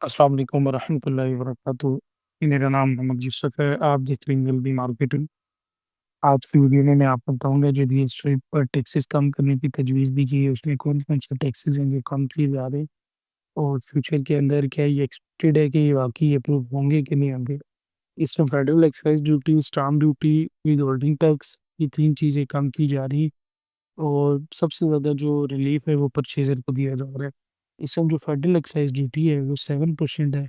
अस्सलाम वालेकुम वरहमतुल्लाहि वबरकातुहू। मेरा नाम मोहम्मद यूसुफ है। आप देख रहे हैं जल्दी मार्केटिंग। आज की वीडियो में मैं आपको बताऊंगा जो रियल एस्टेट पर टैक्सेस कम करने की तजवीज़ दी गई है, उसमें कौन कौन से टैक्सेस हैं जो कम किए जा रहे हैं और फ्यूचर के अंदर क्या ये एक्सपेक्टेड है कि ये वाकई अप्रूव होंगे कि नहीं होंगे। इसमें federal excise duty, stamp duty, with holding tax, ये तीन चीज़ें कम की जा रही हैं और सबसे ज़्यादा जो रिलीफ है वो परचेजर को दिया जा रहा है। इसमें जो फेडरल एक्साइज ड्यूटी है वो 7% है,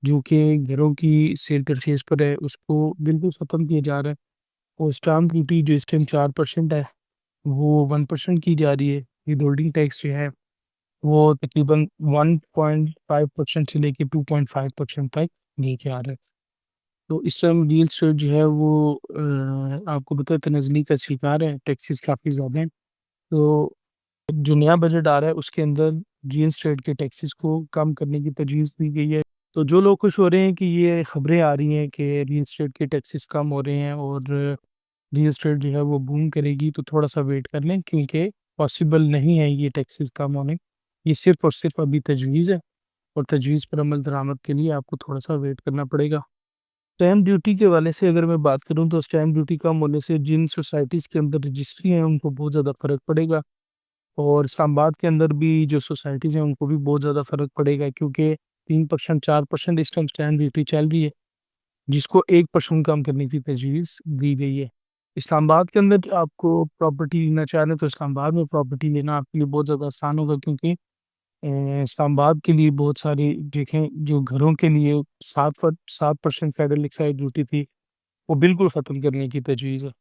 जो कि घरों की सेल परचेज़ पर है, उसको बिल्कुल ख़त्म किया जा रहा है। और स्टाम्प ड्यूटी जो इस टाइम 4% है, वो 1% की जा रही है। विथहोल्डिंग टैक्स जो है, वो तकरीबन 1.5% से लेके 2.5% तक नीचे आ रहा है। तो इस टाइम रियल एस्टेट जो है वो आपको पता है तनज़्ज़ुली का शिकार है, टैक्सेस काफ़ी ज़्यादा हैं। तो जो नया बजट आ रहा है उसके अंदर रियल एस्टेट के टैक्सेस को कम करने की तजवीज़ दी गई है। तो जो लोग खुश हो रहे हैं कि ये खबरें आ रही हैं कि रियल एस्टेट के टैक्सेस कम हो रहे हैं और रियल एस्टेट जो है वो बूम करेगी, तो थोड़ा-सा वेट कर लें क्योंकि पॉसिबल नहीं है ये टैक्सेस कम होने। ये सिर्फ़ और सिर्फ़ अभी तजवीज़ है और तजवीज़ पर अमल दरामद के लिए आपको थोड़ा-सा वेट करना पड़ेगा। स्टैम्प ड्यूटी के हवाले से अगर मैं बात करूँ तो स्टैम्प ड्यूटी कम होने से जिन सोसाइटीज़ के अंदर रजिस्ट्री है उनको बहुत ज़्यादा फ़र्क पड़ेगा और इस्लामाबाद के अंदर भी जो सोसाइटीज़ हैं उनको भी बहुत ज़्यादा फ़र्क पड़ेगा क्योंकि 3% 4% इस टाइम स्टैम्प ड्यूटी चल रही है, जिसको 1% कम करने की तजवीज़ दी गई है। इस्लामाबाद के अंदर आपको प्रॉपर्टी लेना चाह रहे हैं तो इस्लामाबाद में प्रॉपर्टी लेना आपके लिए बहुत ज़्यादा आसान होगा क्योंकि इस्लामाबाद के लिए बहुत सारी देखें जो घरों के लिए 7% फेडरल एक्साइज़ ड्यूटी थी, वो बिल्कुल ख़त्म करने की तजवीज़ है।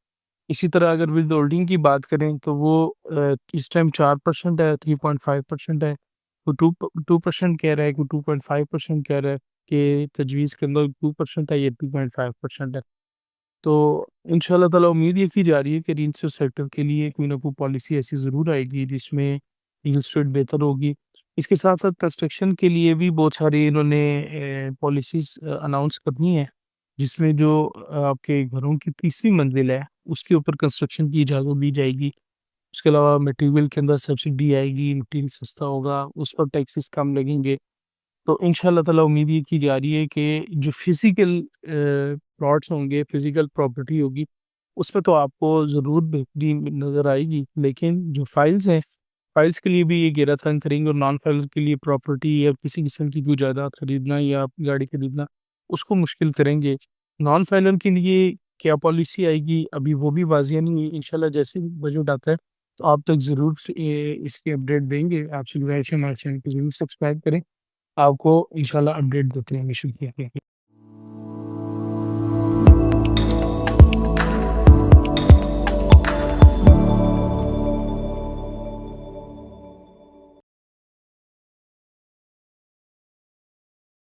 इसी तरह अगर विथहोल्डिंग की बात करें तो वो इस टाइम 4% है, 3.5% है। तो 2% कह रहा है, कोई 2.5% कह रहा है कि तजवीज़ के अंदर 2% है, ये 2.5% है। तो इंशाअल्लाह ताला उम्मीद ये की जा रही है कि रियल एस्टेट सेक्टर के लिए कोई ना कोई पॉलिसी ऐसी ज़रूर आएगी जिसमें रियल एस्टेट बेहतर होगी। इसके साथ-साथ कंस्ट्रक्शन के लिए भी बहुत सारी इन्होंने पॉलिसीज़ अनाउंस करनी है, जिसमें जो आपके घरों की तीसरी मंजिल है, उसके ऊपर कंस्ट्रक्शन की इजाज़त दी जाएगी। उसके अलावा मटीरियल के अंदर सब्सिडी आएगी, मटीरियल सस्ता होगा, उस पर टैक्सेस कम लगेंगे। तो इंशाअल्लाह ताला उम्मीद ये की जा रही है कि जो फिज़िकल प्लॉट्स होंगे, फिज़िकल प्रॉपर्टी होगी, उसपे तो आपको ज़रूर बेहतरी नज़र आएगी। लेकिन जो फाइल्स हैं, फाइल्स के लिए भी ये घेरा-तंग करेंगे और नॉन फाइल के लिए प्रॉपर्टी या किसी किस्म की कोई जायदाद खरीदना या गाड़ी खरीदना, उसको मुश्किल करेंगे। नॉन फाइनल के लिए क्या पॉलिसी आएगी, अभी वो भी वाज़िया नहीं है। इंशाअल्लाह जैसे ही बजट आता है, तो आप तक ज़रूर इसकी अपडेट देंगे। आपसे गुज़ारिश है हमारे चैनल को ज़रूर सब्सक्राइब करें। आपको इंशाल्लाह अपडेट देते रहेंगे। शुक्रिया।